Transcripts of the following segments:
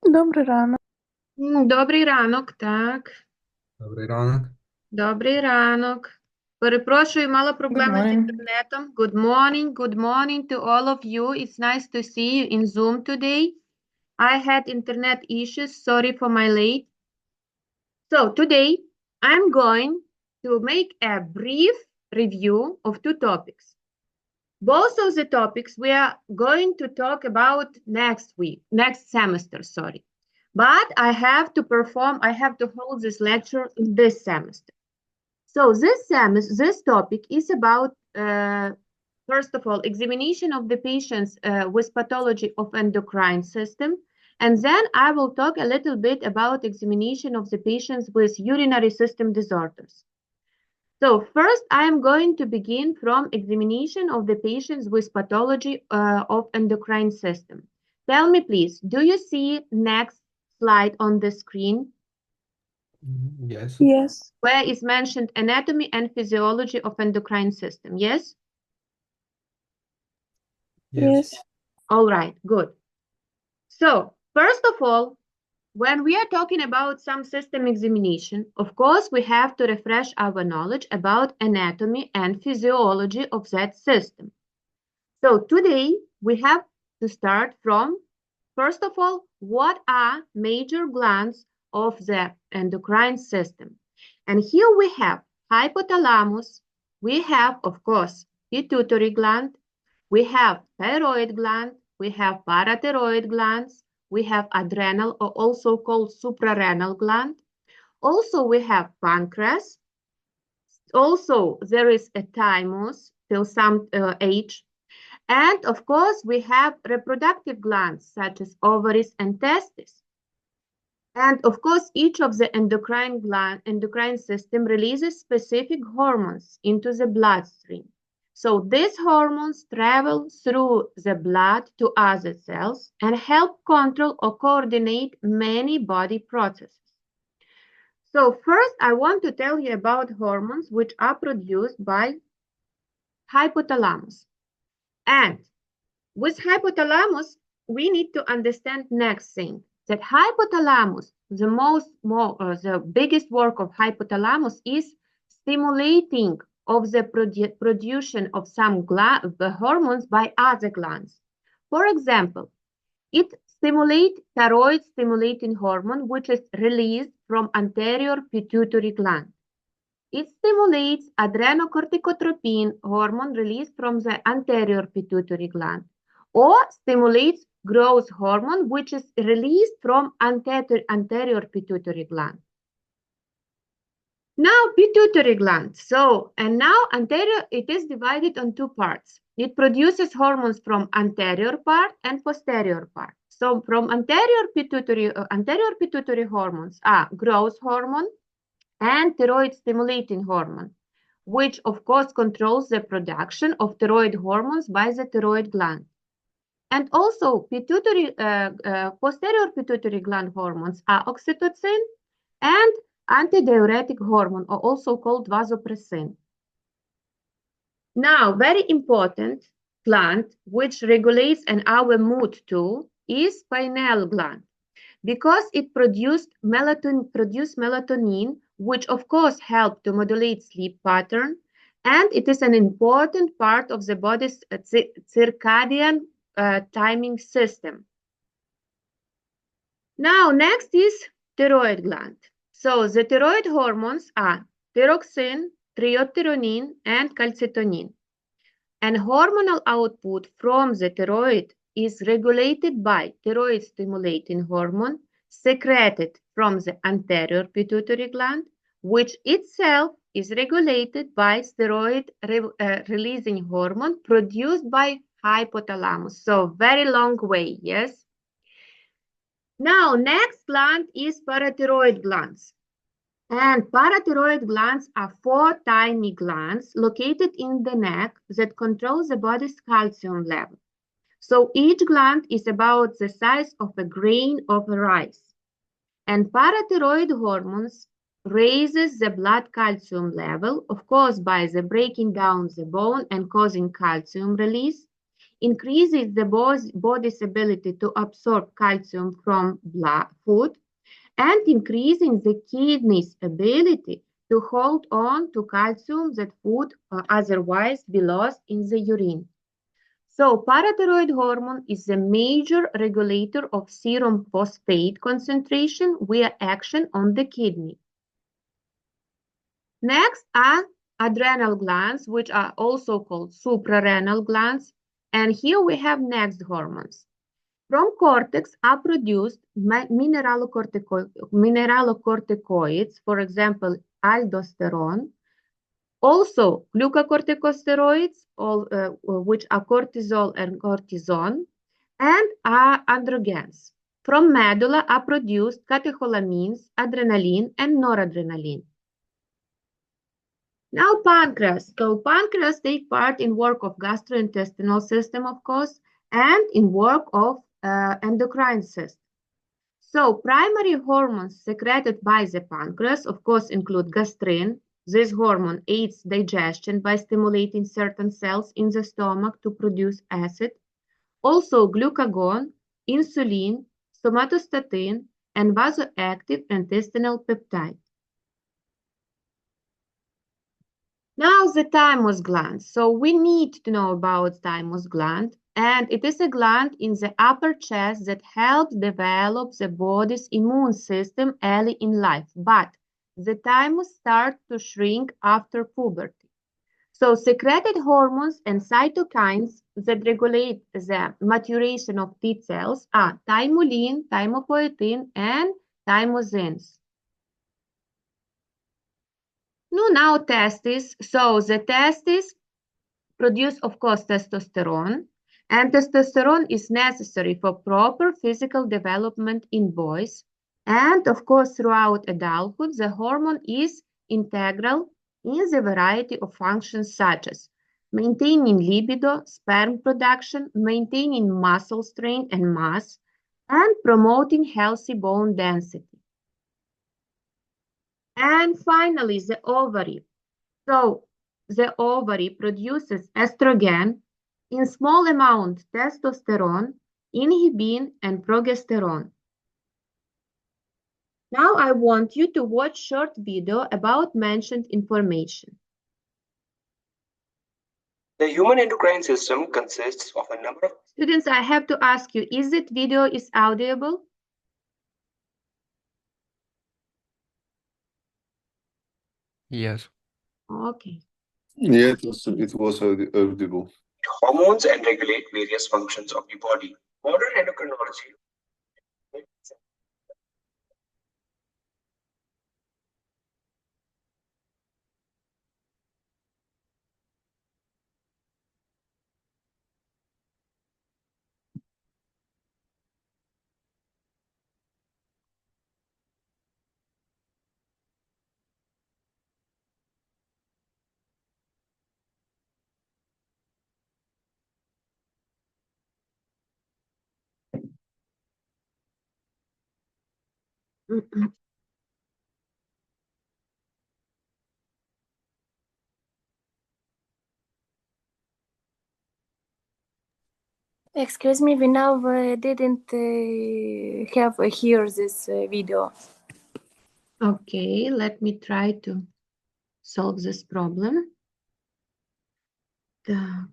Добрий ранок. Добрий ранок, так. Добрий ранок. Добрий ранок. Перепрошую, мала Good проблеми з morning. інтернетом. Good morning to all of you. It's nice to see you in Zoom today. I had internet issues. Sorry for my late. So today I'm going to make a brief review of two topics. Both of the topics we are going to talk about next semester, sorry. But I have to hold this lecture this semester. So this topic is about, first of all, examination of the patients with pathology of endocrine system. And then I will talk a little bit about examination of the patients with urinary system disorders. So first, I am going to begin from examination of the patients with pathology of endocrine system. Tell me, please, do you see next slide on the screen Yes. Yes. where is mentioned anatomy and physiology of endocrine system? Yes? Yes. Yes. All right, good. So first of all, when we are talking about some system examination, of course, we have to refresh our knowledge about anatomy and physiology of that system. So today we have to start from, first of all, what are major glands of the endocrine system? And here we have hypothalamus, we have, of course, pituitary gland, we have thyroid gland, we have parathyroid glands, we have adrenal or also called suprarenal gland. Also, we have pancreas. Also, there is a thymus till some age. And of course, we have reproductive glands such as ovaries and testes. And of course, each of the endocrine system releases specific hormones into the bloodstream. So these hormones travel through the blood to other cells and help control or coordinate many body processes. So first, I want to tell you about hormones which are produced by hypothalamus. And with hypothalamus, we need to understand next thing, that hypothalamus, the biggest work of hypothalamus is stimulating of the production of some hormones by other glands. For example, it stimulates thyroid stimulating hormone, which is released from anterior pituitary gland. It stimulates adrenocorticotropin hormone released from the anterior pituitary gland, or stimulates growth hormone, which is released from anterior pituitary gland. Now, pituitary gland. And now anterior, it is divided on two parts. It produces hormones from anterior part and posterior part. So from anterior pituitary hormones are growth hormone and thyroid stimulating hormone, which of course controls the production of thyroid hormones by the thyroid gland. And also posterior pituitary gland hormones are oxytocin and antidiuretic hormone, or also called vasopressin. Now, very important gland which regulates our mood too is pineal gland, because it produced melatonin, which of course help to modulate sleep pattern, and it is an important part of the body's circadian timing system. Now, next is thyroid gland. So the thyroid hormones are thyroxine, triiodthyronine, and calcitonin. And hormonal output from the thyroid is regulated by thyroid stimulating hormone secreted from the anterior pituitary gland, which itself is regulated by steroid releasing hormone produced by hypothalamus. So very long way, yes? Now, next gland is parathyroid glands. And parathyroid glands are 4 tiny glands located in the neck that control the body's calcium level. So each gland is about the size of a grain of rice. And parathyroid hormones raises the blood calcium level, of course, by the breaking down the bone and causing calcium release, increases the body's ability to absorb calcium from food, and increasing the kidney's ability to hold on to calcium that would otherwise be lost in the urine. So parathyroid hormone is a major regulator of serum phosphate concentration via action on the kidney. Next are adrenal glands, which are also called suprarenal glands. And here we have next hormones. From cortex are produced mineralocorticoids, for example, aldosterone, also glucocorticosteroids, which are cortisol and cortisone, and are androgens. From medulla are produced catecholamines, adrenaline, and noradrenaline. Now pancreas. So pancreas take part in work of gastrointestinal system, of course, and in work of endocrine system. So primary hormones secreted by the pancreas, of course, include gastrin. This hormone aids digestion by stimulating certain cells in the stomach to produce acid. Also glucagon, insulin, somatostatin, and vasoactive intestinal peptide. Now the thymus gland. So we need to know about thymus gland, and it is a gland in the upper chest that helps develop the body's immune system early in life, but the thymus starts to shrink after puberty. So secreted hormones and cytokines that regulate the maturation of T cells are thymulin, thymopoietin, and thymosins. Now testes. So the testes produce, of course, testosterone, and testosterone is necessary for proper physical development in boys. And of course, throughout adulthood, the hormone is integral in the variety of functions such as maintaining libido, sperm production, maintaining muscle strength and mass, and promoting healthy bone density. And finally, the ovary. So the ovary produces estrogen, in small amount testosterone, inhibin, and progesterone. Now I want you to watch short video about mentioned information. The human endocrine system consists of a number of... Students, I have to ask you, is it video is audible? Yes. Okay. Yeah, it was audible. hormones and regulate various functions of the body. Modern endocrinology Excuse me, we now didn't have here this video. Okay, let me try to solve this problem. Так.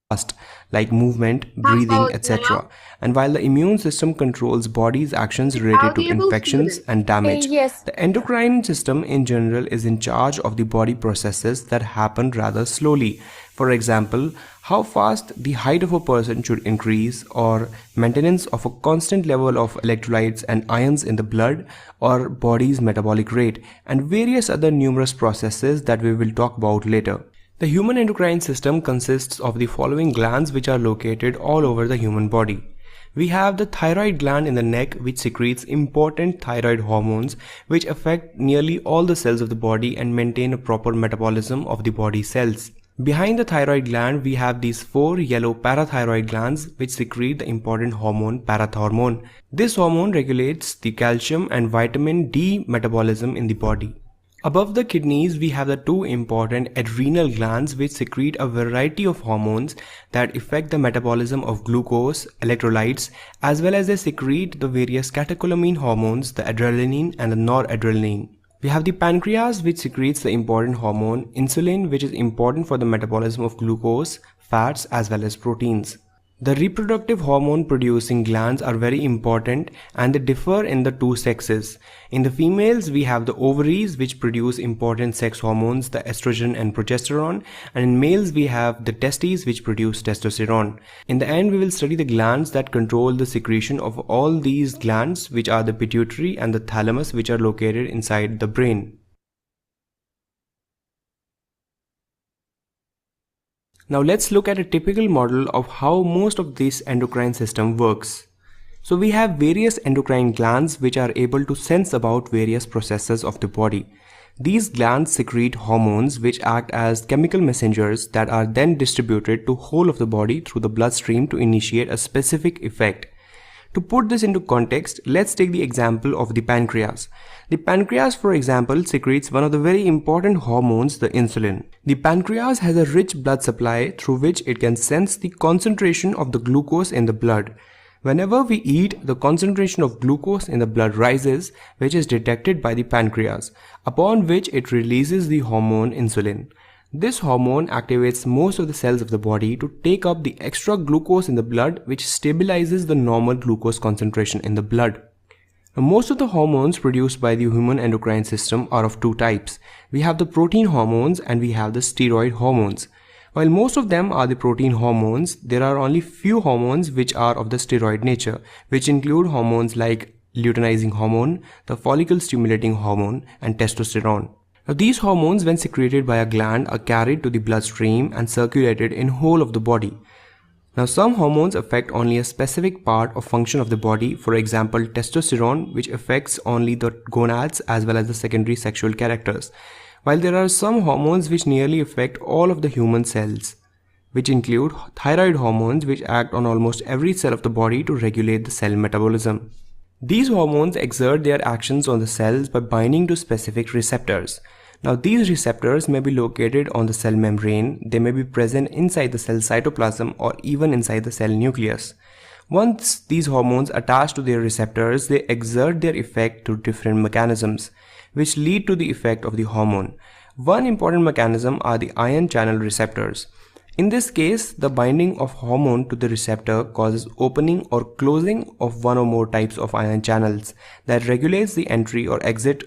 Fast. like movement, How breathing, about etc. now? And while the immune system controls body's actions related to Audible, infections students? and damage, Yes. the endocrine system in general is in charge of the body processes that happen rather slowly. For example, how fast the height of a person should increase, or maintenance of a constant level of electrolytes and ions in the blood, or body's metabolic rate, and various other numerous processes that we will talk about later. The human endocrine system consists of the following glands which are located all over the human body. We have the thyroid gland in the neck, which secretes important thyroid hormones which affect nearly all the cells of the body and maintain a proper metabolism of the body cells. Behind the thyroid gland, we have these 4 yellow parathyroid glands which secrete the important hormone parathormone. This hormone regulates the calcium and vitamin D metabolism in the body. Above the kidneys, we have the 2 important adrenal glands which secrete a variety of hormones that affect the metabolism of glucose, electrolytes, as well as they secrete the various catecholamine hormones, the adrenaline and the noradrenaline. We have the pancreas, which secretes the important hormone insulin, which is important for the metabolism of glucose, fats as well as proteins. The reproductive hormone producing glands are very important and they differ in the 2 sexes. In the females, we have the ovaries which produce important sex hormones, the estrogen and progesterone, and in males we have the testes which produce testosterone. In the end, we will study the glands that control the secretion of all these glands, which are the pituitary and the thalamus, which are located inside the brain. Now let's look at a typical model of how most of this endocrine system works. So we have various endocrine glands which are able to sense about various processes of the body. These glands secrete hormones which act as chemical messengers that are then distributed to whole of the body through the bloodstream to initiate a specific effect. To put this into context, let's take the example of the pancreas. The pancreas, for example, secretes one of the very important hormones, the insulin. The pancreas has a rich blood supply through which it can sense the concentration of the glucose in the blood. Whenever we eat, the concentration of glucose in the blood rises, which is detected by the pancreas, upon which it releases the hormone insulin. This hormone activates most of the cells of the body to take up the extra glucose in the blood, which stabilizes the normal glucose concentration in the blood. Now, most of the hormones produced by the human endocrine system are of 2 types. We have the protein hormones and we have the steroid hormones. While most of them are the protein hormones, there are only few hormones which are of the steroid nature, which include hormones like luteinizing hormone, the follicle stimulating hormone, and testosterone. Now, these hormones, when secreted by a gland, are carried to the bloodstream and circulated in whole of the body. Now, some hormones affect only a specific part or function of the body, for example, testosterone, which affects only the gonads as well as the secondary sexual characters, while there are some hormones which nearly affect all of the human cells, which include thyroid hormones, which act on almost every cell of the body to regulate the cell metabolism. These hormones exert their actions on the cells by binding to specific receptors. Now, these receptors may be located on the cell membrane, they may be present inside the cell cytoplasm or even inside the cell nucleus. Once these hormones attach to their receptors, they exert their effect through different mechanisms, which lead to the effect of the hormone. One important mechanism are the ion channel receptors. In this case, the binding of hormone to the receptor causes opening or closing of one or more types of ion channels that regulates the entry or exit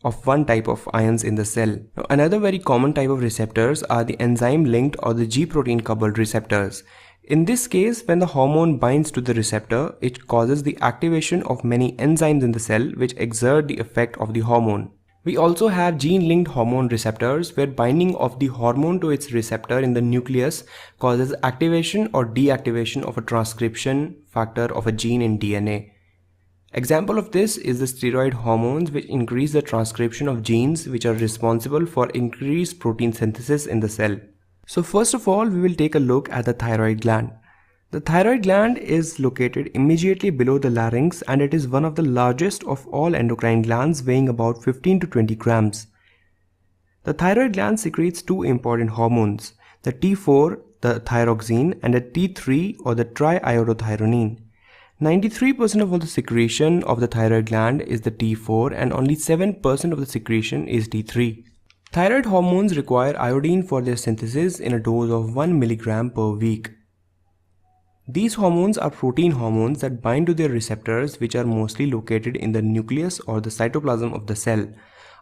of one type of ions in the cell. Now, another very common type of receptors are the enzyme linked or the G protein coupled receptors. In this case, when the hormone binds to the receptor, it causes the activation of many enzymes in the cell which exert the effect of the hormone. We also have gene-linked hormone receptors where binding of the hormone to its receptor in the nucleus causes activation or deactivation of a transcription factor of a gene in DNA. Example of this is the steroid hormones, which increase the transcription of genes which are responsible for increased protein synthesis in the cell. So first of all, we will take a look at the thyroid gland. The thyroid gland is located immediately below the larynx and it is one of the largest of all endocrine glands, weighing about 15 to 20 grams. The thyroid gland secretes 2 important hormones, the T4, the thyroxine, and the T3 or the triiodothyronine. 93% of all the secretion of the thyroid gland is the T4 and only 7% of the secretion is T3. Thyroid hormones require iodine for their synthesis in a dose of 1 mg per week. These hormones are protein hormones that bind to their receptors, which are mostly located in the nucleus or the cytoplasm of the cell.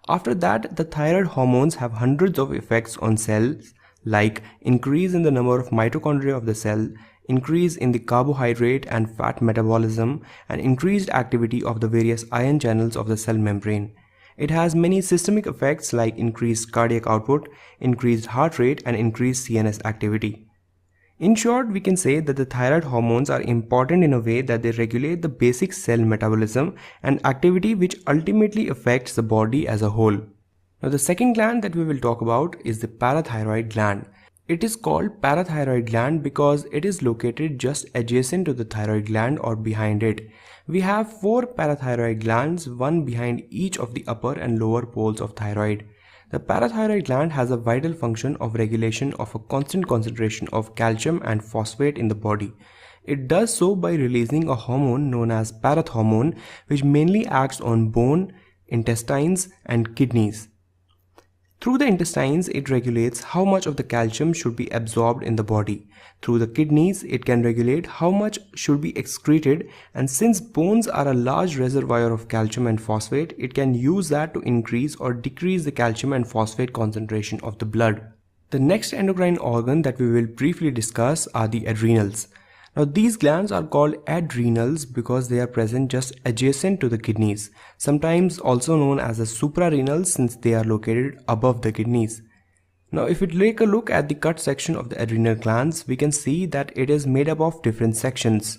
After that, the thyroid hormones have hundreds of effects on cells, like increase in the number of mitochondria of the cell, increase in the carbohydrate and fat metabolism, and increased activity of the various ion channels of the cell membrane. It has many systemic effects like increased cardiac output, increased heart rate, and increased CNS activity. In short, we can say that the thyroid hormones are important in a way that they regulate the basic cell metabolism and activity, which ultimately affects the body as a whole. Now, the second gland that we will talk about is the parathyroid gland. It is called parathyroid gland because it is located just adjacent to the thyroid gland or behind it. We have 4 parathyroid glands, one behind each of the upper and lower poles of thyroid. The parathyroid gland has a vital function of regulation of a constant concentration of calcium and phosphate in the body. It does so by releasing a hormone known as parathormone, which mainly acts on bone, intestines, and kidneys. Through the intestines, it regulates how much of the calcium should be absorbed in the body. Through the kidneys, it can regulate how much should be excreted, and since bones are a large reservoir of calcium and phosphate, it can use that to increase or decrease the calcium and phosphate concentration of the blood. The next endocrine organ that we will briefly discuss are the adrenals. Now, these glands are called adrenals because they are present just adjacent to the kidneys, sometimes also known as the suprarenals since they are located above the kidneys. Now, if we take a look at the cut section of the adrenal glands, we can see that it is made up of different sections.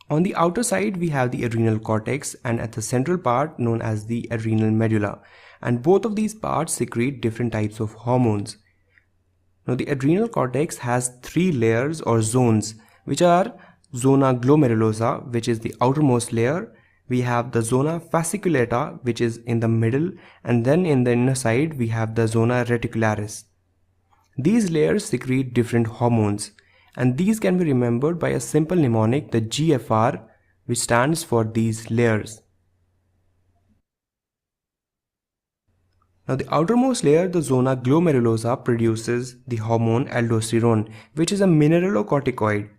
On the outer side, we have the adrenal cortex, and at the central part known as the adrenal medulla, and both of these parts secrete different types of hormones. Now, the adrenal cortex has 3 layers or zones, which are zona glomerulosa, which is the outermost layer. We have the zona fasciculata, which is in the middle, and then in the inner side we have the zona reticularis. These layers secrete different hormones, and these can be remembered by a simple mnemonic, the GFR, which stands for these layers. Now, the outermost layer, the zona glomerulosa, produces the hormone aldosterone, which is a mineralocorticoid.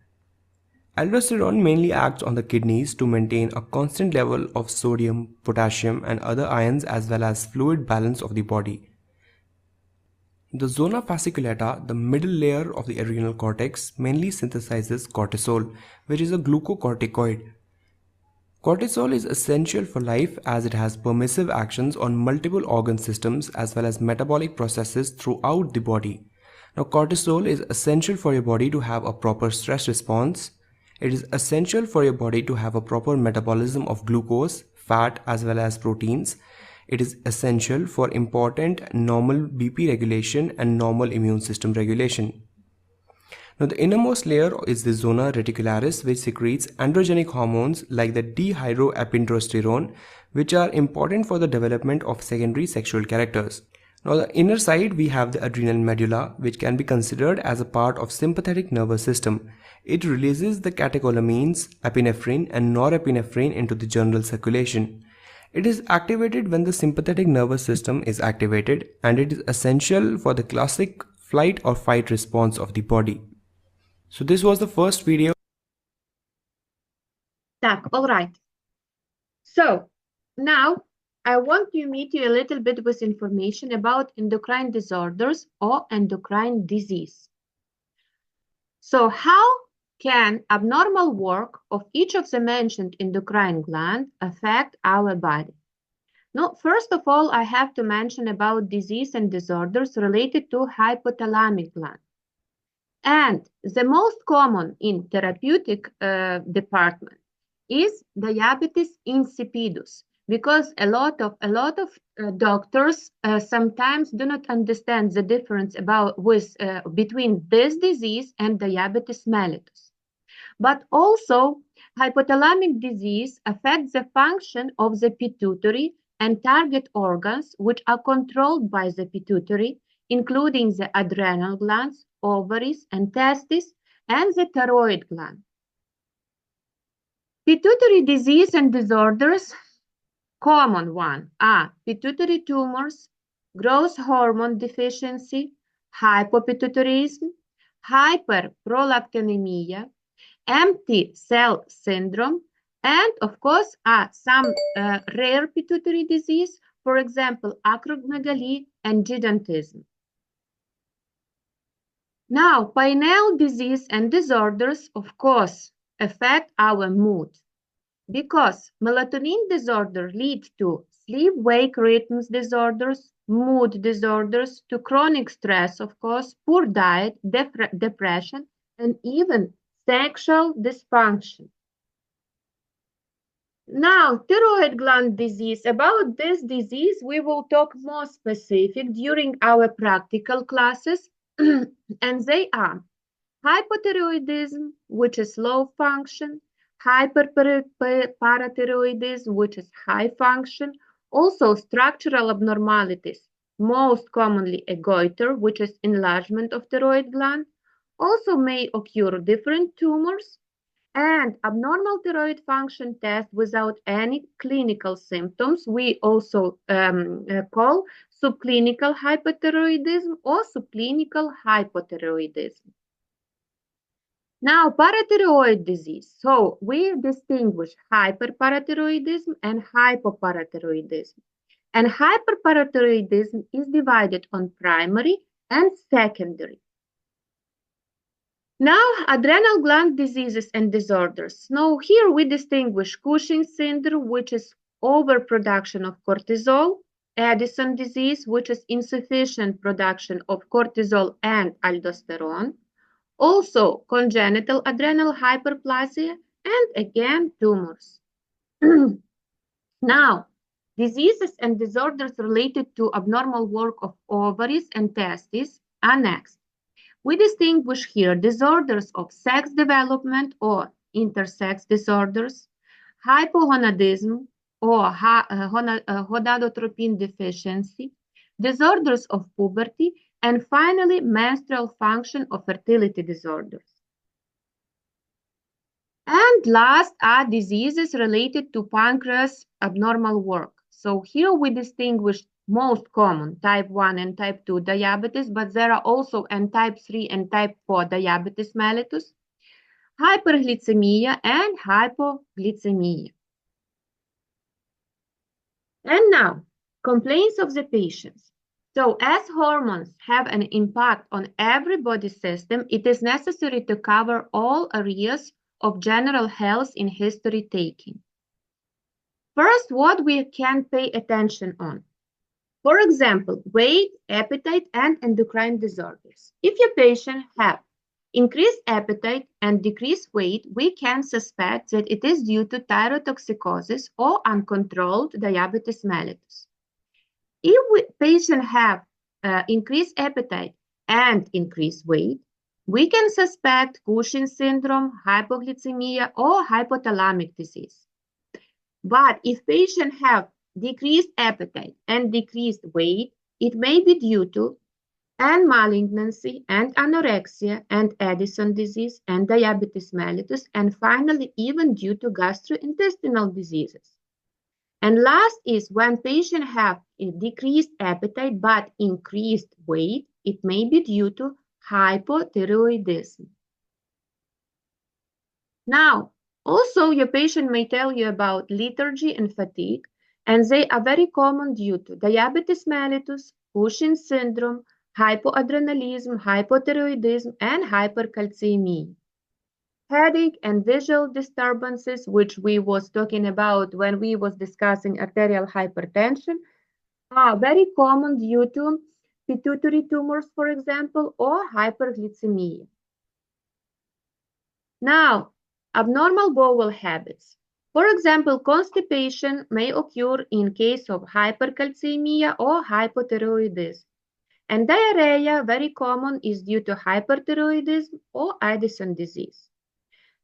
Aldosterone mainly acts on the kidneys to maintain a constant level of sodium, potassium, and other ions as well as fluid balance of the body. The zona fasciculata, the middle layer of the adrenal cortex, mainly synthesizes cortisol, which is a glucocorticoid. Cortisol is essential for life as it has permissive actions on multiple organ systems as well as metabolic processes throughout the body. Now, cortisol is essential for your body to have a proper stress response. It is essential for your body to have a proper metabolism of glucose, fat as well as proteins. It is essential for important normal BP regulation and normal immune system regulation. Now, the innermost layer is the zona reticularis, which secretes androgenic hormones like the dihydroepiandrosterone, which are important for the development of secondary sexual characters. Now, the inner side we have the adrenal medulla, which can be considered as a part of sympathetic nervous system. It releases the catecholamines, epinephrine and norepinephrine into the general circulation. It is activated when the sympathetic nervous system is activated, and it is essential for the classic flight or fight response of the body. So this was the first video. All right. So now I want to meet you a little bit with information about endocrine disorders or endocrine disease. So how can abnormal work of each of the mentioned endocrine glands affect our body? Now, first of all, I have to mention about disease and disorders related to hypothalamic gland. And the most common in therapeutic department is diabetes insipidus, because a lot of doctors sometimes do not understand the difference between this disease and diabetes mellitus. But also, hypothalamic disease affects the function of the pituitary and target organs which are controlled by the pituitary, including the adrenal glands, ovaries, and testes, and the thyroid gland. Pituitary disease and disorders, common one, are pituitary tumors, growth hormone deficiency, hypopituitarism, hyperprolactinemia, empty cell syndrome, and of course some rare pituitary disease, for example, acromegaly and gigantism. Now, pineal disease and disorders, of course, affect our mood because melatonin disorder leads to sleep-wake rhythms disorders, mood disorders, to chronic stress, of course, poor diet, depression, and even sexual dysfunction. Now, thyroid gland disease. About this disease, we will talk more specific during our practical classes, and they are hypothyroidism, which is low function, hyperparathyroidism, which is high function, also structural abnormalities, most commonly a goiter, which is enlargement of thyroid gland, also may occur different tumors, and abnormal thyroid function test without any clinical symptoms, we also call subclinical hypothyroidism or subclinical hypothyroidism. Now, parathyroid disease. So we distinguish hyperparathyroidism and hypoparathyroidism. And hyperparathyroidism is divided on primary and secondary. Now, adrenal gland diseases and disorders. Now, here we distinguish Cushing's syndrome, which is overproduction of cortisol, Addison disease, which is insufficient production of cortisol and aldosterone, also congenital adrenal hyperplasia, and again, tumors. Now, diseases and disorders related to abnormal work of ovaries and testes are next. We distinguish here disorders of sex development or intersex disorders, hypogonadism or gonadotropin deficiency, disorders of puberty, and finally menstrual function or fertility disorders. And last are diseases related to pancreas abnormal work. So here we distinguish most common type 1 and type 2 diabetes, but there are also and type 3 and type 4 diabetes mellitus, hyperglycemia and hypoglycemia. And now, complaints of the patients. So as hormones have an impact on every body system, it is necessary to cover all areas of general health in history taking. First, what we can pay attention on. For example, weight, appetite, and endocrine disorders. If your patient have increased appetite and decreased weight, we can suspect that it is due to thyrotoxicosis or uncontrolled diabetes mellitus. If patient have increased appetite and increased weight, we can suspect Cushing's syndrome, hypoglycemia, or hypothalamic disease. But if patient have decreased appetite and decreased weight, it may be due to and malignancy and anorexia and Addison disease and diabetes mellitus, and finally even due to gastrointestinal diseases. And last is when patients have a decreased appetite but increased weight, it may be due to hypothyroidism. Now, also your patient may tell you about lethargy and fatigue, and they are very common due to diabetes mellitus, Cushing's syndrome, hypoadrenalism, hypothyroidism, and hypercalcemia. Headache and visual disturbances, which we was talking about when we was discussing arterial hypertension, are very common due to pituitary tumors, for example, or hyperglycemia. Now, abnormal bowel habits. For example, constipation may occur in case of hypercalcemia or hypothyroidism. And diarrhea, very common, is due to hyperthyroidism or Addison disease.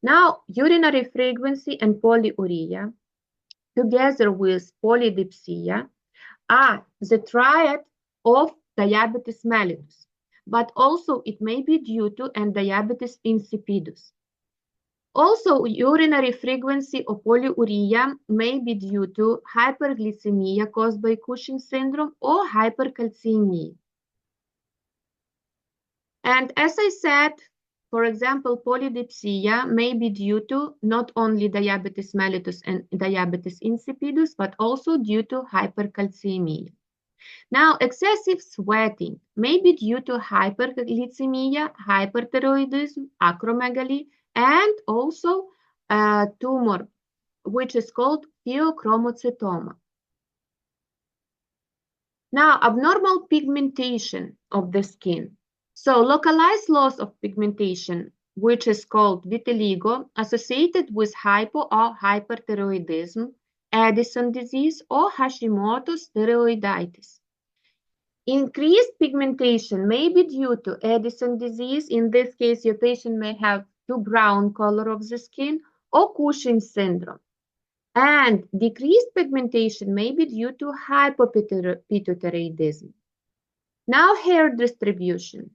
Now, urinary frequency and polyuria, together with polydipsia, are the triad of diabetes mellitus, but also it may be due to and diabetes insipidus. Also, urinary frequency or polyuria may be due to hyperglycemia caused by Cushing's syndrome or hypercalcemia. And as I said, for example, polydipsia may be due to not only diabetes mellitus and diabetes insipidus, but also due to hypercalcemia. Now, excessive sweating may be due to hyperglycemia, hyperthyroidism, acromegaly, and also a tumor, which is called pheochromocytoma. Now, abnormal pigmentation of the skin. So, localized loss of pigmentation, which is called vitiligo, associated with hypo or hyperthyroidism, Addison disease, or Hashimoto's thyroiditis. Increased pigmentation may be due to Addison disease. In this case, your patient may have too brown color of the skin, or Cushing's syndrome. And decreased pigmentation may be due to hypopituitarism. Now, hair distribution.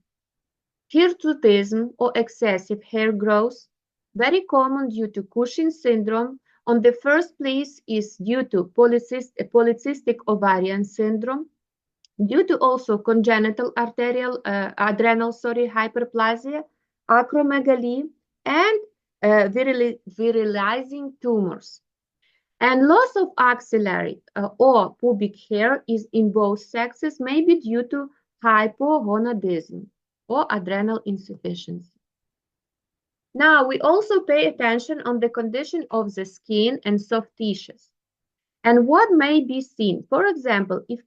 Hirsutism or excessive hair growth, very common due to Cushing's syndrome. On the first place is due to polycystic ovarian syndrome, due to also congenital adrenal hyperplasia, acromegaly, and virilizing tumors. And loss of axillary or pubic hair is in both sexes may be due to hypogonadism or adrenal insufficiency. Now, we also pay attention on the condition of the skin and soft tissues. And what may be seen, for example, if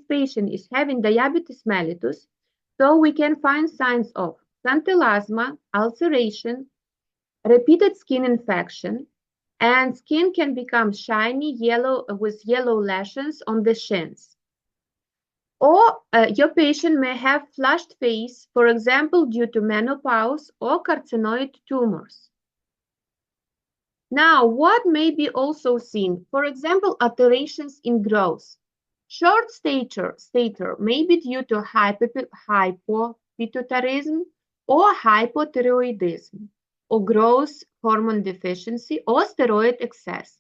patient is having diabetes mellitus, so we can find signs of xanthelasma, ulceration, repeated skin infection, and skin can become shiny yellow with yellow lesions on the shins. Or your patient may have flushed face, for example, due to menopause or carcinoid tumors. Now, what may be also seen? For example, alterations in growth. Short stature may be due to hypopituitarism or hypothyroidism, or growth hormone deficiency or steroid excess.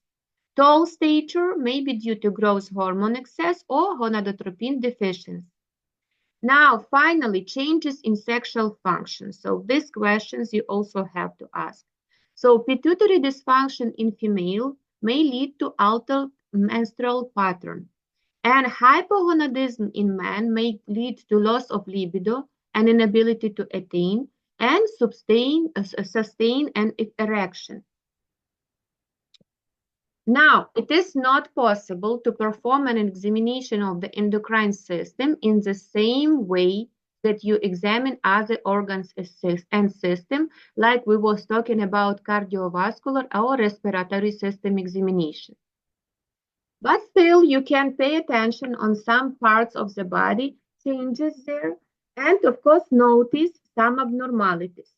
Tall stature may be due to growth hormone excess or gonadotropin deficiency. Now, finally, changes in sexual function. So these questions you also have to ask. So pituitary dysfunction in female may lead to altered menstrual pattern, and hypogonadism in men may lead to loss of libido and inability to attain and sustain an erection. Now, it is not possible to perform an examination of the endocrine system in the same way that you examine other organs and system, like we was talking about cardiovascular or respiratory system examination. But still, you can pay attention on some parts of the body, changes there, and of course, notice some abnormalities.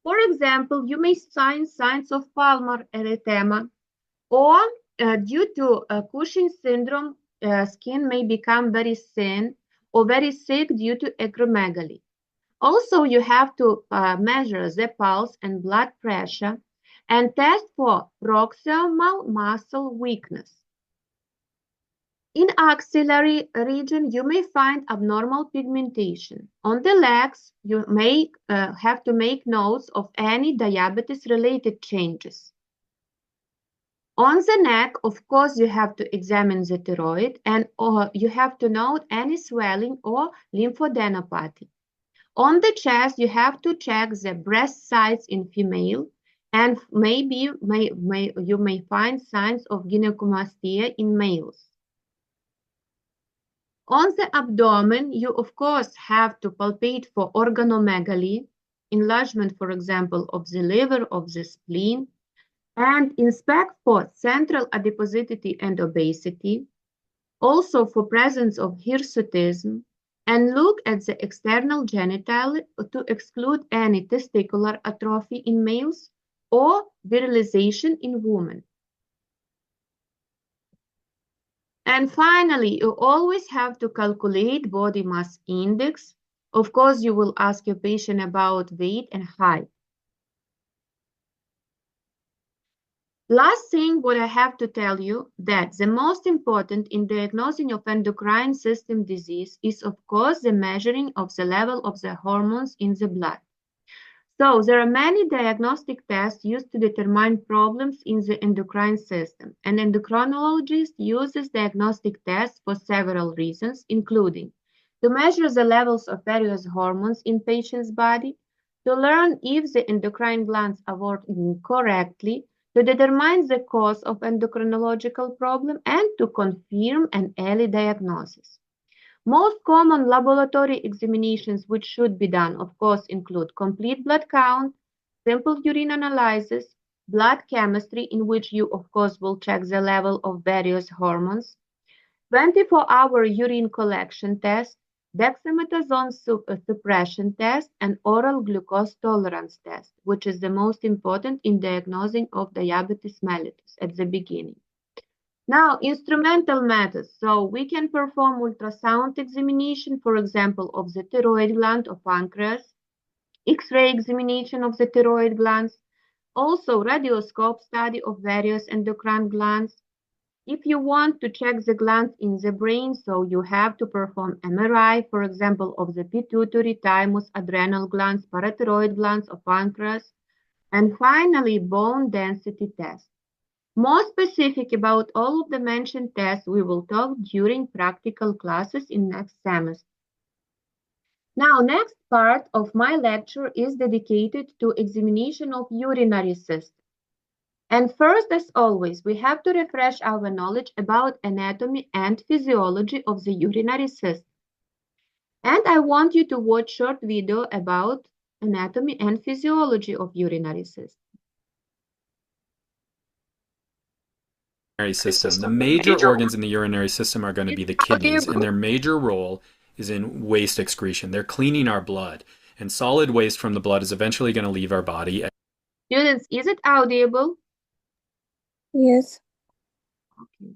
For example, you may find signs of palmar erythema, or due to Cushing's syndrome, skin may become very thin or very thick due to acromegaly. Also, you have to measure the pulse and blood pressure and test for proximal muscle weakness. In axillary region, you may find abnormal pigmentation. On the legs, you may have to make notes of any diabetes-related changes. On the neck, of course, you have to examine the thyroid, and you have to note any swelling or lymphadenopathy. On the chest, you have to check the breast size in female, and maybe you may find signs of gynecomastia in males. On the abdomen, you of course have to palpate for organomegaly, enlargement, for example, of the liver, of the spleen, and inspect for central adiposity and obesity, also for presence of hirsutism, and look at the external genital to exclude any testicular atrophy in males or virilization in women. And finally, you always have to calculate body mass index. Of course, you will ask your patient about weight and height. Last thing what I have to tell you, that the most important in diagnosing of endocrine system disease is of course the measuring of the level of the hormones in the blood. So there are many diagnostic tests used to determine problems in the endocrine system, and endocrinologist uses diagnostic tests for several reasons, including to measure the levels of various hormones in patient's body, to learn if the endocrine glands are working correctly, to determine the cause of endocrinological problem, and to confirm an early diagnosis. Most common laboratory examinations which should be done, of course, include complete blood count, simple urine analysis, blood chemistry, in which you, of course, will check the level of various hormones, 24-hour urine collection test, dexamethasone suppression test, and oral glucose tolerance test, which is the most important in diagnosing of diabetes mellitus at the beginning. Now, instrumental methods. So we can perform ultrasound examination, for example, of the thyroid gland or pancreas, X-ray examination of the thyroid glands, also radioscope study of various endocrine glands. If you want to check the glands in the brain, so you have to perform MRI, for example, of the pituitary, thymus, adrenal glands, parathyroid glands, or pancreas, and finally, bone density test. More specific about all of the mentioned tests, we will talk during practical classes in next semester. Now, next part of my lecture is dedicated to examination of urinary system. And first, as always, we have to refresh our knowledge about anatomy and physiology of the urinary system. And I want you to watch short video about anatomy and physiology of urinary system. System. The major organs in the urinary system are going to be the kidneys, and their major role is in waste excretion. They're cleaning our blood, and solid waste from the blood is eventually going to leave our body. Students, is it audible? Yes. Okay.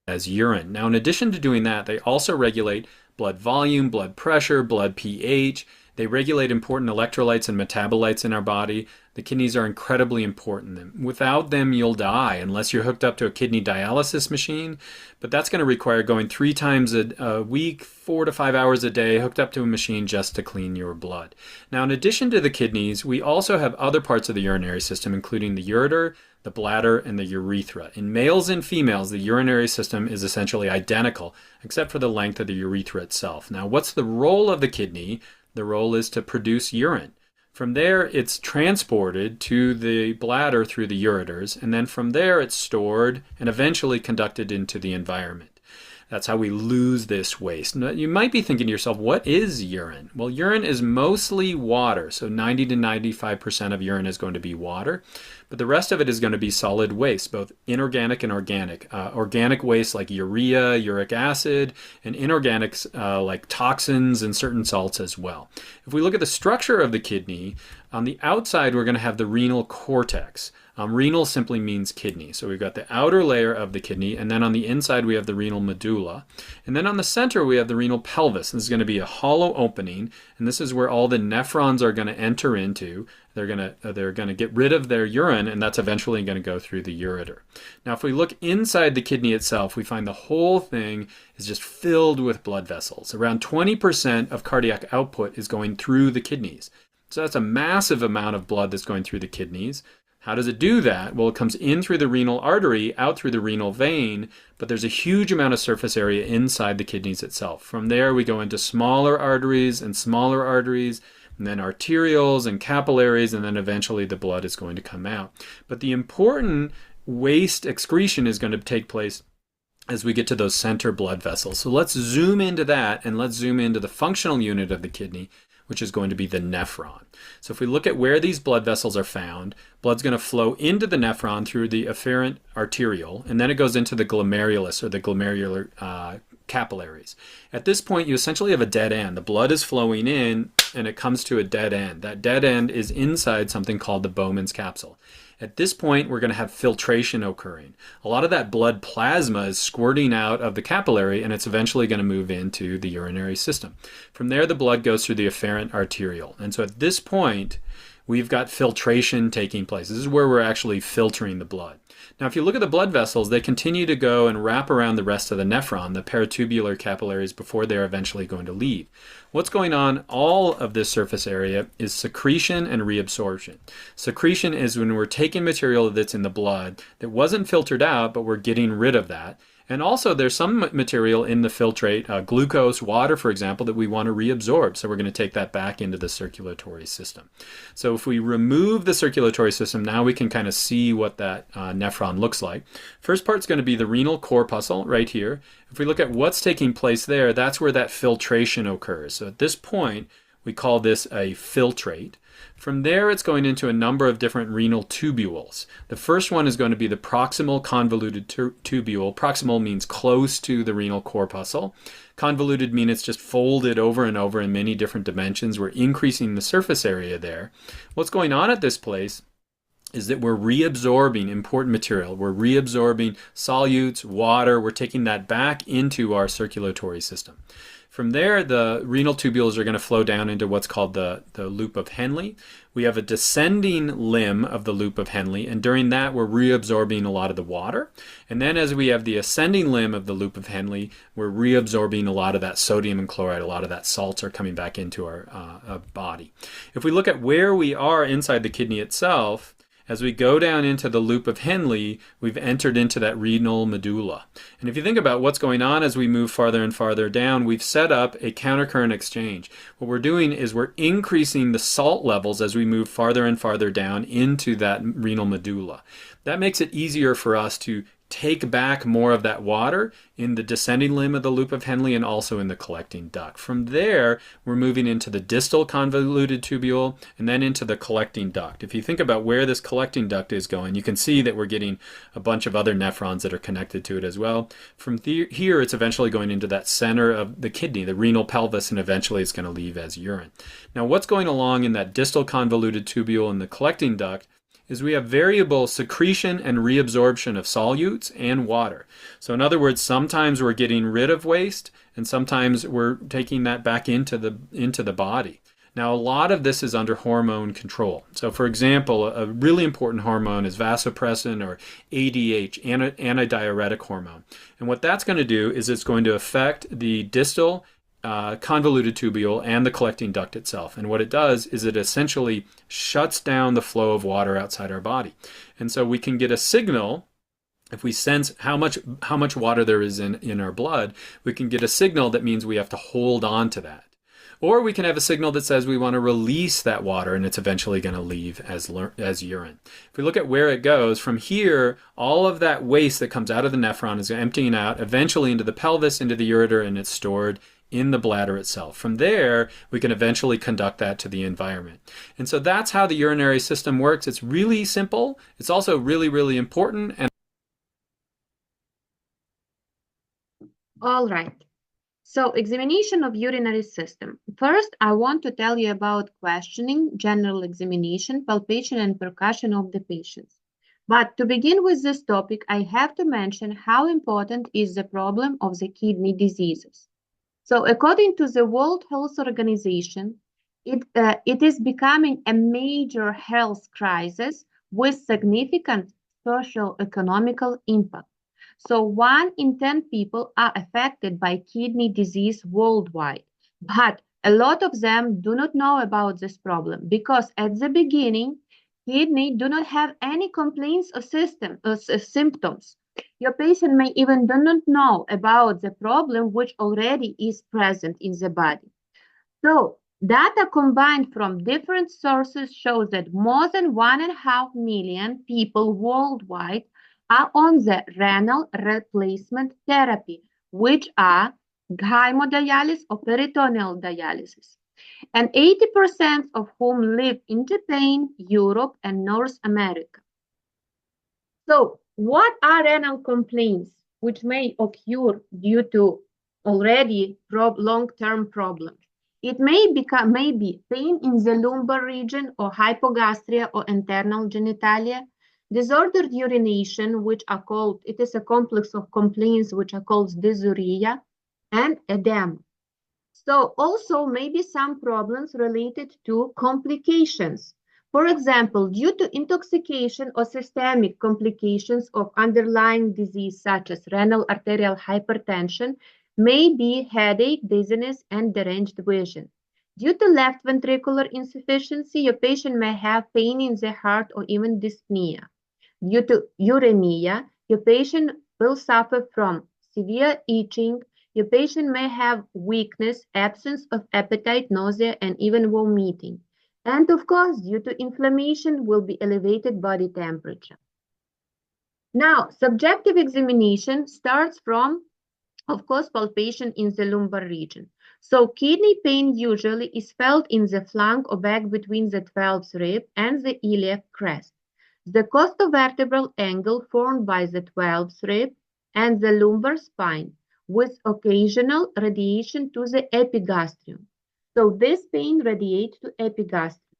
As urine. Now, in addition to doing that, they also regulate blood volume, blood pressure, blood pH. They regulate important electrolytes and metabolites in our body. The kidneys are incredibly important. Without them, you'll die unless you're hooked up to a kidney dialysis machine. But that's going to require going 3 times a week, 4 to 5 hours a day, hooked up to a machine just to clean your blood. Now, in addition to the kidneys, we also have other parts of the urinary system, including the ureter, the bladder, and the urethra. In males and females, the urinary system is essentially identical, except for the length of the urethra itself. Now, what's the role of the kidney? The role is to produce urine. From there, it's transported to the bladder through the ureters, and then from there, it's stored and eventually conducted into the environment. That's how we lose this waste. Now, you might be thinking to yourself, what is urine? Well, urine is mostly water, so 90 to 95% of urine is going to be water, but the rest of it is going to be solid waste, both inorganic and organic. Organic waste like urea, uric acid, and inorganics like toxins and certain salts as well. If we look at the structure of the kidney, on the outside we're going to have the renal cortex. Renal simply means kidney. So we've got the outer layer of the kidney, and then on the inside we have the renal medulla. And then on the center we have the renal pelvis. This is going to be a hollow opening, and this is where all the nephrons are going to enter into. They're going to get rid of their urine, and that's eventually going to go through the ureter. Now, if we look inside the kidney itself, we find the whole thing is just filled with blood vessels. Around 20% of cardiac output is going through the kidneys. So that's a massive amount of blood that's going through the kidneys. How does it do that? Well, it comes in through the renal artery, out through the renal vein, but there's a huge amount of surface area inside the kidneys itself. From there, we go into smaller arteries, and then arterioles and capillaries, and then eventually the blood is going to come out. But the important waste excretion is going to take place as we get to those center blood vessels. So let's zoom into that, and let's zoom into the functional unit of the kidney, which is going to be the nephron. So if we look at where these blood vessels are found, blood's going to flow into the nephron through the afferent arteriole, and then it goes into the glomerulus, or the glomerular capillaries. At this point, you essentially have a dead end. The blood is flowing in, and it comes to a dead end. That dead end is inside something called the Bowman's capsule. At this point, we're going to have filtration occurring. A lot of that blood plasma is squirting out of the capillary, and it's eventually going to move into the urinary system. From there, the blood goes through the afferent arteriole. And so at this point, we've got filtration taking place. This is where we're actually filtering the blood. Now, if you look at the blood vessels, they continue to go and wrap around the rest of the nephron, the peritubular capillaries, before they're eventually going to leave. What's going on all of this surface area is secretion and reabsorption. Secretion is when we're taking material that's in the blood that wasn't filtered out, but we're getting rid of that. And also there's some material in the filtrate, glucose, water, for example, that we want to reabsorb. So we're going to take that back into the circulatory system. So if we remove the circulatory system, now we can kind of see what that nephron looks like. First part's going to be the renal corpuscle right here. If we look at what's taking place there, that's where that filtration occurs. So at this point, we call this a filtrate. From there, it's going into a number of different renal tubules. The first one is going to be the proximal convoluted tubule. Proximal means close to the renal corpuscle. Convoluted means it's just folded over and over in many different dimensions. We're increasing the surface area there. What's going on at this place is that we're reabsorbing important material. We're reabsorbing solutes, water. We're taking that back into our circulatory system. From there, the renal tubules are going to flow down into what's called the loop of Henle. We have a descending limb of the loop of Henle, and during that, we're reabsorbing a lot of the water. And then as we have the ascending limb of the loop of Henle, we're reabsorbing a lot of that sodium and chloride, a lot of that salts are coming back into our body. If we look at where we are inside the kidney itself, as we go down into the loop of Henle, we've entered into that renal medulla. And if you think about what's going on as we move farther and farther down, we've set up a countercurrent exchange. What we're doing is we're increasing the salt levels as we move farther and farther down into that renal medulla. That makes it easier for us to take back more of that water in the descending limb of the loop of Henle and also in the collecting duct. From there, we're moving into the distal convoluted tubule and then into the collecting duct. If you think about where this collecting duct is going, you can see that we're getting a bunch of other nephrons that are connected to it as well. From here, it's eventually going into that center of the kidney, the renal pelvis, and eventually it's going to leave as urine. Now, what's going along in that distal convoluted tubule and the collecting duct is we have variable secretion and reabsorption of solutes and water. So in other words, sometimes we're getting rid of waste and sometimes we're taking that back into the body. Now, a lot of this is under hormone control. So for example, a really important hormone is vasopressin or ADH, antidiuretic hormone. And what that's going to do is it's going to affect the distal convoluted tubule and the collecting duct itself. And what it does is it essentially shuts down the flow of water outside our body. And so we can get a signal. If we sense how much water there is in our blood, we can get a signal that means we have to hold on to that. Or we can have a signal that says we want to release that water and it's eventually going to leave as urine. If we look at where it goes, from here, all of that waste that comes out of the nephron is emptying out eventually into the pelvis, into the ureter, and it's stored in the bladder itself. From there, we can eventually conduct that to the environment. And so that's how the urinary system works. It's really simple. It's also really, really important. And All right. So examination of urinary system. First, I want to tell you about questioning, general examination, palpation, and percussion of the patients. But to begin with this topic, I have to mention how important is the problem of the kidney diseases. So according to the World Health Organization, it is becoming a major health crisis with significant socio-economical impact. So 1 in 10 people are affected by kidney disease worldwide, but a lot of them do not know about this problem because at the beginning, kidney do not have any complaints or symptoms. Your patient may even do not know about the problem which already is present in the body. So data combined from different sources shows that more than 1.5 million people worldwide are on the renal replacement therapy, which are hemodialysis or peritoneal dialysis, and 80% of whom live in Japan, Europe, and North America. So what are renal complaints which may occur due to already long-term problems? It may be pain in the lumbar region or hypogastria or internal genitalia, disordered urination, which are called, it is a complex of complaints which are called dysuria, and edema. So also maybe some problems related to complications, For example, due to intoxication or systemic complications of underlying disease such as renal arterial hypertension, may be headache, dizziness, and deranged vision. Due to left ventricular insufficiency, your patient may have pain in the heart or even dyspnea. Due to uremia, your patient will suffer from severe itching. Your patient may have weakness, absence of appetite, nausea, and even vomiting. And of course, due to inflammation, will be elevated body temperature. Now, subjective examination starts from, of course, palpation in the lumbar region. So kidney pain usually is felt in the flank or back between the 12th rib and the iliac crest. The costovertebral angle formed by the 12th rib and the lumbar spine, with occasional radiation to the epigastrium. So this pain radiates to epigastrium.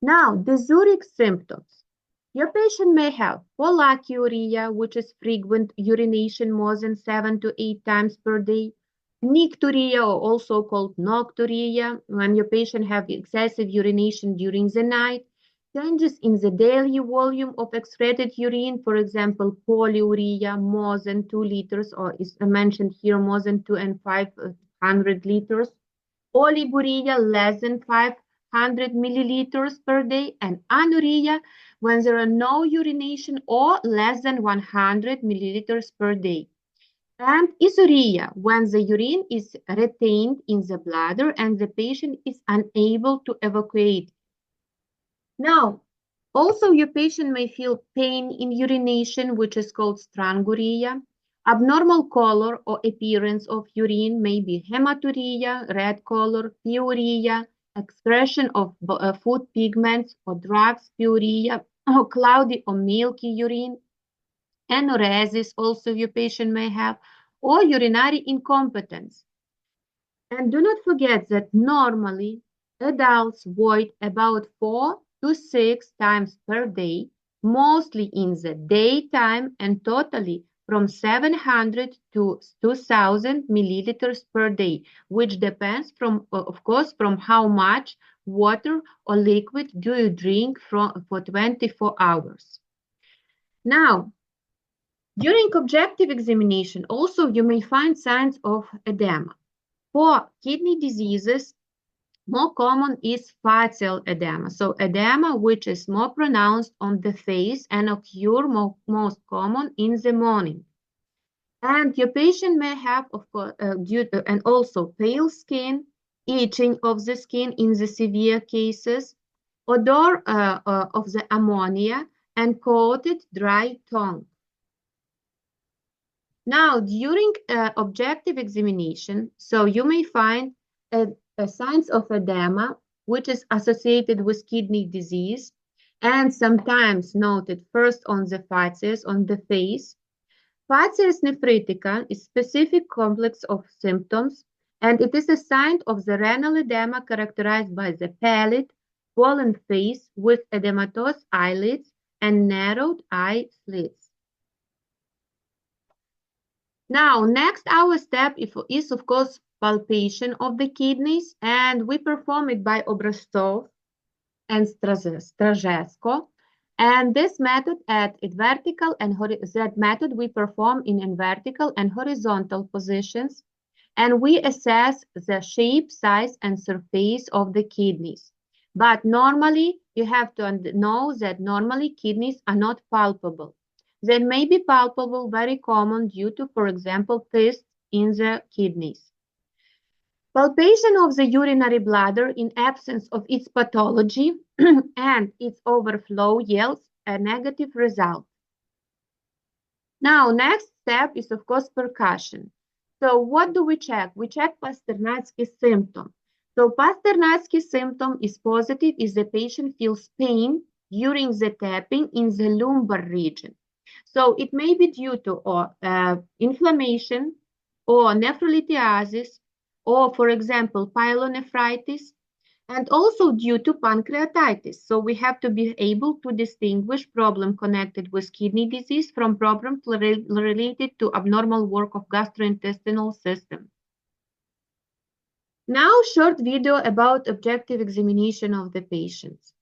Now, the Zurich symptoms. Your patient may have pollakiuria, which is frequent urination more than 7 to 8 times per day, nicturia, or also called nocturia, when your patient have excessive urination during the night, changes in the daily volume of excreted urine, for example, polyuria, more than 2 liters, or is mentioned here more than 2 and 500 liters, oligoria, less than 500 milliliters per day, and anuria, when there are no urination or less than 100 milliliters per day. And isuria, when the urine is retained in the bladder and the patient is unable to evacuate. Now, also your patient may feel pain in urination, which is called stranguria. Abnormal color or appearance of urine may be hematuria, red color, pyuria, expression of food pigments or drugs, pyuria, or cloudy or milky urine. Enuresis also your patient may have, or urinary incompetence. And do not forget that normally adults void about 4 to 6 times per day, mostly in the daytime, and totally from 700 to 2000 milliliters per day, which depends from, of course, from how much water or liquid do you drink for 24 hours. Now, during objective examination, also you may find signs of edema. For kidney diseases, more common is facial edema. So edema which is more pronounced on the face and occur most common in the morning. And your patient may have, of course, and also pale skin, itching of the skin in the severe cases, odor of the ammonia, and coated dry tongue. Now, during objective examination, so you may find signs of edema, which is associated with kidney disease, and sometimes noted first on the facies, on the face. Facies nephritica is specific complex of symptoms, and it is a sign of the renal edema characterized by the pallid, swollen face with edematous eyelids and narrowed eye slits. Now, next our step is of course palpation of the kidneys, and we perform it by Obrastov and Strajesco. And this method that method we perform in vertical and horizontal positions, and we assess the shape, size, and surface of the kidneys. But normally, you have to know that normally kidneys are not palpable. They may be palpable, very common due to, for example, cysts in the kidneys. Palpation of the urinary bladder in absence of its pathology and its overflow yields a negative result. Now, next step is, of course, percussion. So what do we check? We check Pasternatsky symptom. So Pasternatsky symptom is positive if the patient feels pain during the tapping in the lumbar region. So it may be due to inflammation or nephrolithiasis, or for example, pyelonephritis, and also due to pancreatitis. So we have to be able to distinguish problem connected with kidney disease from problems related to abnormal work of gastrointestinal system. Now, short video about objective examination of the patients.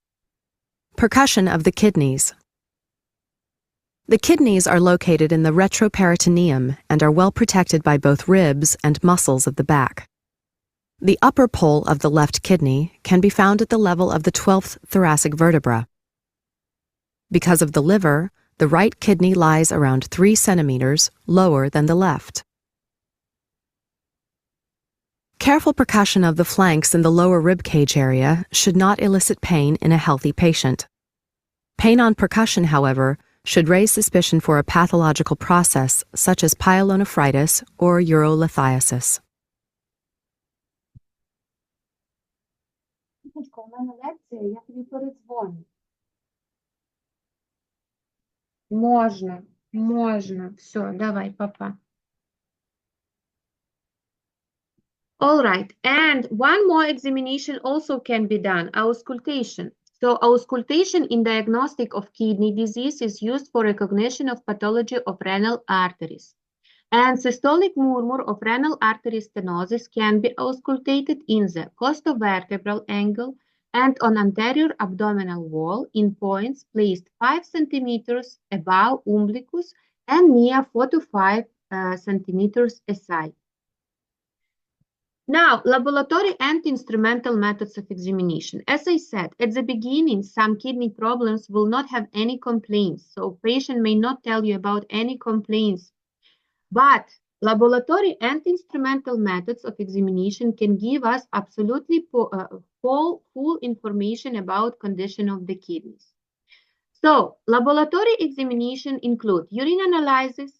Percussion of the kidneys. The kidneys are located in the retroperitoneum and are well protected by both ribs and muscles of the back. The upper pole of the left kidney can be found at the level of the 12th thoracic vertebra. Because of the liver, the right kidney lies around 3 centimeters lower than the left. Careful percussion of the flanks in the lower rib cage area should not elicit pain in a healthy patient. Pain on percussion, however, should raise suspicion for a pathological process such as pyelonephritis or urolithiasis. У мене лекція, я тобі передзвоню. Можна. Все, давай, папа. All right, and one more examination also can be done, auscultation. So auscultation in diagnostic of kidney disease is used for recognition of pathology of renal arteries. And systolic murmur of renal artery stenosis can be auscultated in the costovertebral angle and on anterior abdominal wall in points placed 5 centimeters above umbilicus and near 4 to 5 centimeters aside. Now, laboratory and instrumental methods of examination. As I said, at the beginning, some kidney problems will not have any complaints. So patient may not tell you about any complaints. But laboratory and instrumental methods of examination can give us absolutely full information about condition of the kidneys. So, laboratory examination include urine analysis,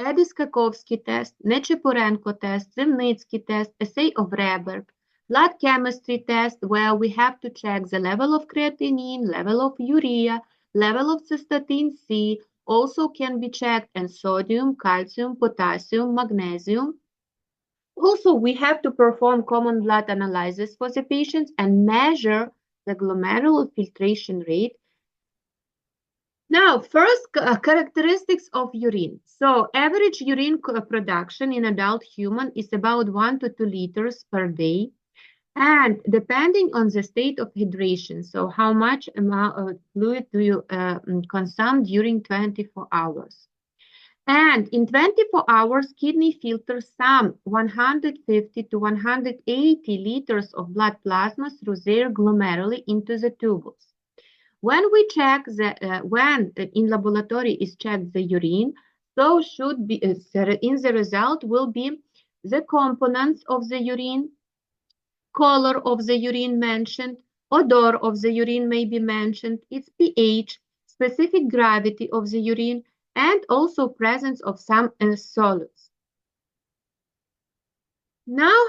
Edis-Kakowski test, Nechepurenko test, Zimnitsky test, assay of Reberg, blood chemistry test where we have to check the level of creatinine, level of urea, level of cystatin C, also can be checked, and sodium, calcium, potassium, magnesium. Also, we have to perform common blood analysis for the patients and measure the glomerular filtration rate. Now, first characteristics of urine. So, average urine production in adult human is about 1 to 2 liters per day. And depending on the state of hydration, so how much fluid do you consume during 24 hours. And in 24 hours, kidney filters some 150 to 180 liters of blood plasma through their glomeruli into the tubules. When we check when in laboratory is checked the urine, so should be in the result will be the components of the urine, color of the urine mentioned, odor of the urine may be mentioned, its pH, specific gravity of the urine, and also presence of some solids. Now,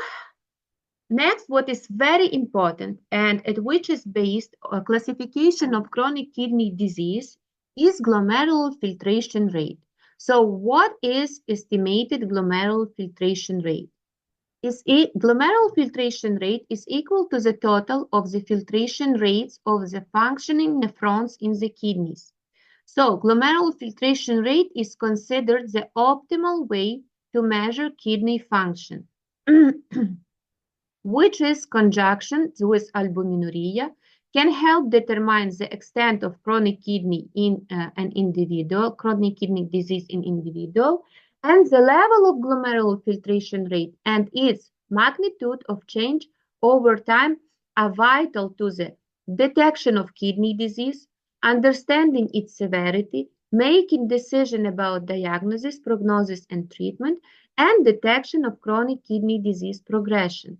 next, what is very important and at which is based a classification of chronic kidney disease is glomerular filtration rate. So what is estimated glomerular filtration rate? Glomerular filtration rate is equal to the total of the filtration rates of the functioning nephrons in the kidneys. So glomerular filtration rate is considered the optimal way to measure kidney function, which is conjunction with albuminuria, can help determine the extent of chronic kidney in an individual, chronic kidney disease in individual, and the level of glomerular filtration rate and its magnitude of change over time are vital to the detection of kidney disease, understanding its severity, making decision about diagnosis, prognosis, and treatment, and detection of chronic kidney disease progression.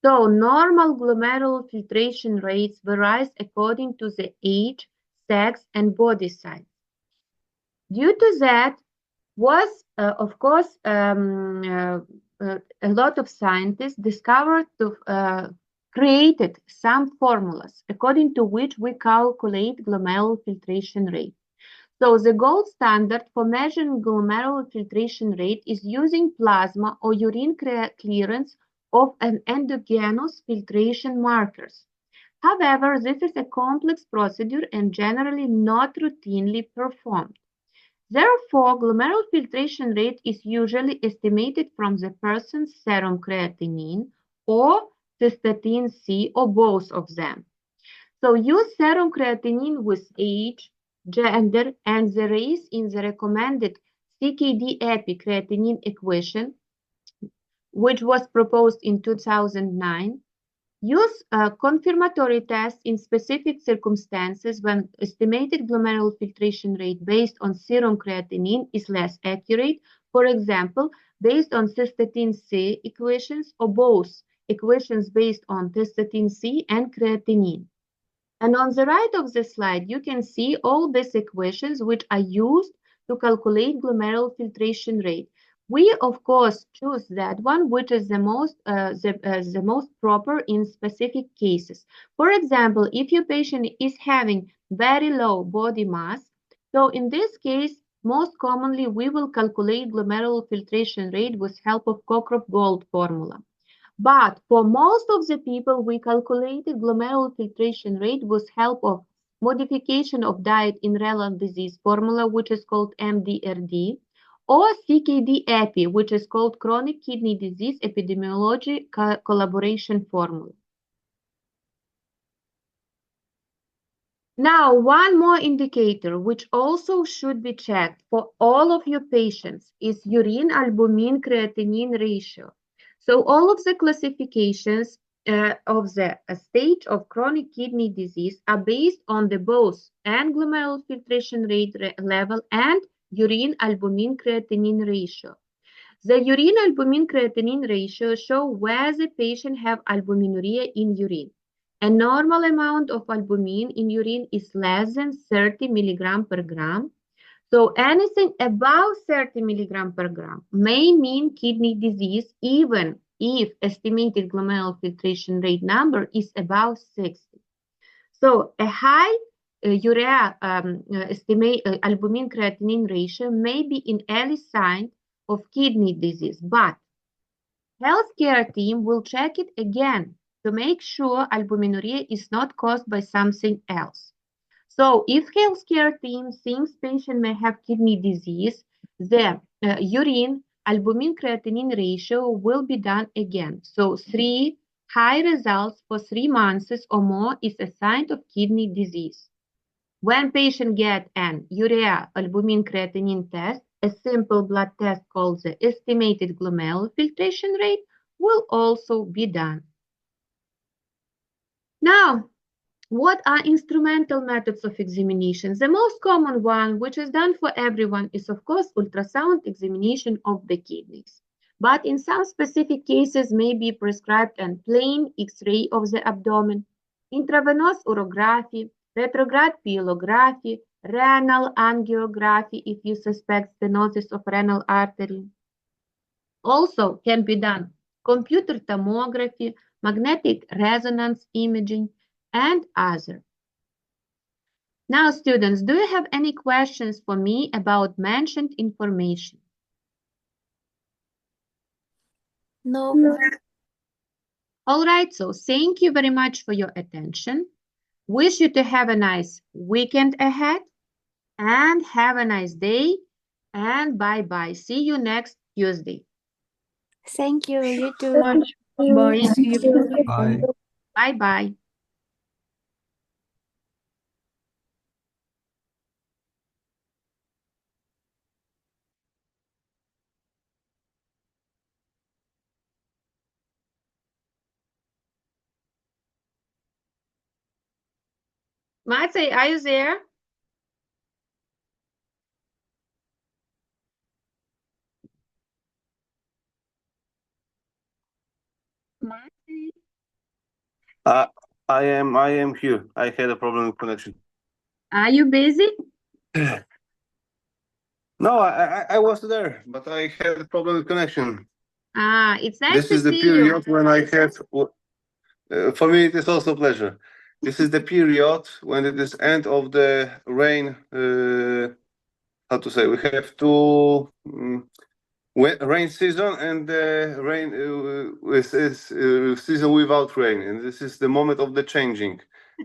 So normal glomerular filtration rates varies according to the age, sex, and body size. Due to that, was, of course, a lot of scientists discovered created some formulas according to which we calculate glomerular filtration rate. So the gold standard for measuring glomerular filtration rate is using plasma or urine clearance of an endogenous filtration markers. However, this is a complex procedure and generally not routinely performed. Therefore, glomerular filtration rate is usually estimated from the person's serum creatinine or cystatin C or both of them. So use serum creatinine with age, gender, and the race in the recommended CKD-EPI creatinine equation, which was proposed in 2009. Use confirmatory tests in specific circumstances when estimated glomerular filtration rate based on serum creatinine is less accurate, for example, based on cystatin C equations or both equations based on cystatin C and creatinine. And on the right of the slide, you can see all these equations which are used to calculate glomerular filtration rate. We, of course, choose that one which is the most proper in specific cases. For example, if your patient is having very low body mass, so in this case, most commonly we will calculate glomerular filtration rate with help of Cockcroft-Gault formula. But for most of the people, we calculated glomerular filtration rate with help of modification of diet in renal disease formula, which is called MDRD, or CKD-EPI, which is called chronic kidney disease epidemiology collaboration formula. Now, one more indicator which also should be checked for all of your patients is urine albumin creatinine ratio. So all of the classifications of the stage of chronic kidney disease are based on the both glomerular filtration rate level and urine albumin creatinine ratio. The urine albumin creatinine ratio shows where the patient have albuminuria in urine. A normal amount of albumin in urine is less than 30 milligram per gram. So anything above 30 milligram per gram may mean kidney disease, even if estimated glomerular filtration rate number is above 60. So a high urea albumin creatinine ratio may be an early sign of kidney disease, but healthcare team will check it again to make sure albuminuria is not caused by something else. So if healthcare team thinks patient may have kidney disease, the urine albumin creatinine ratio will be done again. So 3 high results for 3 months or more is a sign of kidney disease. When patient get an urea albumin creatinine test, a simple blood test called the estimated glomerular filtration rate will also be done. Now, what are instrumental methods of examination? The most common one, which is done for everyone, is of course ultrasound examination of the kidneys. But in some specific cases may be prescribed a plain X-ray of the abdomen, intravenous urography, retrograde pyelography, renal angiography if you suspect stenosis of renal artery. Also can be done computer tomography, magnetic resonance imaging, and other. Now, students, do you have any questions for me about mentioned information? No. All right, so thank you very much for your attention. Wish you to have a nice weekend ahead and have a nice day, and bye-bye. See you next Tuesday. Thank you. You too. Bye. See you. Bye. Bye-bye. Matej, are you there? I am here. I had a problem with connection. Are you busy? No, I was there, but I had a problem with connection. Ah, it's nice This to is the see period you. when I have. For me, it is also a pleasure. This is the period when it is end of the rain. How to say? We have two rain season and rain season without rain, and this is the moment of the changing.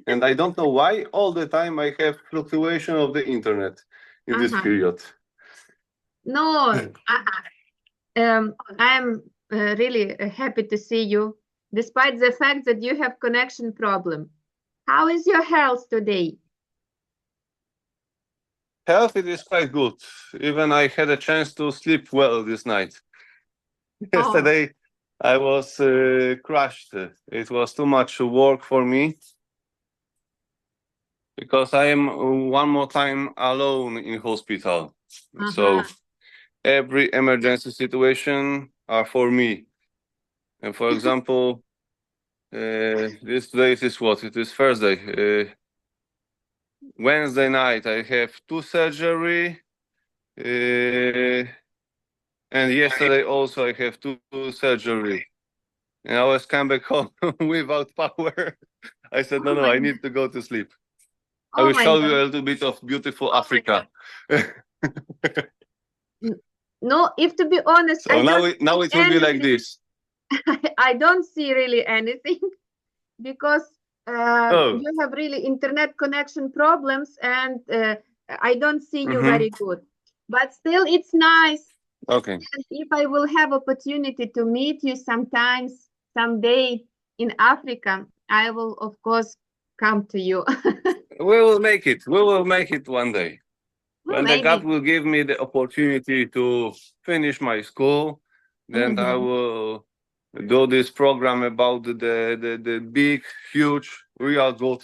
And I don't know why all the time I have fluctuation of the internet in this period. No, I'm really happy to see you, despite the fact that you have connection problem. How is your health today? Health, it is quite good. Even I had a chance to sleep well this night. Yesterday, I was crushed. It was too much work for me because I am one more time alone in hospital. So every emergency situation are for me. And for example, this day is what? It is Thursday. Wednesday night, I have 2 surgery. And yesterday also I have 2 surgery. And I was come back home without power. I said, no, I need to go to sleep. I will show you a little bit of beautiful Africa. No, if to be honest, So now it will be like this. I don't see really anything because you have really internet connection problems and I don't see you very good. But still, it's nice. Okay. And if I will have opportunity to meet you sometimes, someday in Africa, I will, of course, come to you. We will make it. We will make it one day. When Maybe. God will give me the opportunity to finish my school, then I will do this program about the big, huge, real good.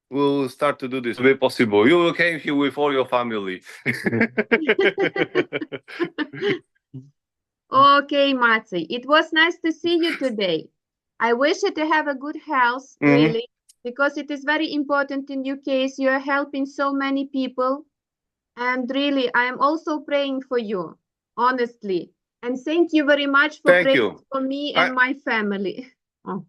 We'll start to do this. It will be possible. You will came here with all your family. Okay, Matsi, it was nice to see you today. I wish you to have a good health, really, because it is very important in your case. You are helping so many people. And really, I am also praying for you, honestly. And thank you very much for praying for me and my family. Oh.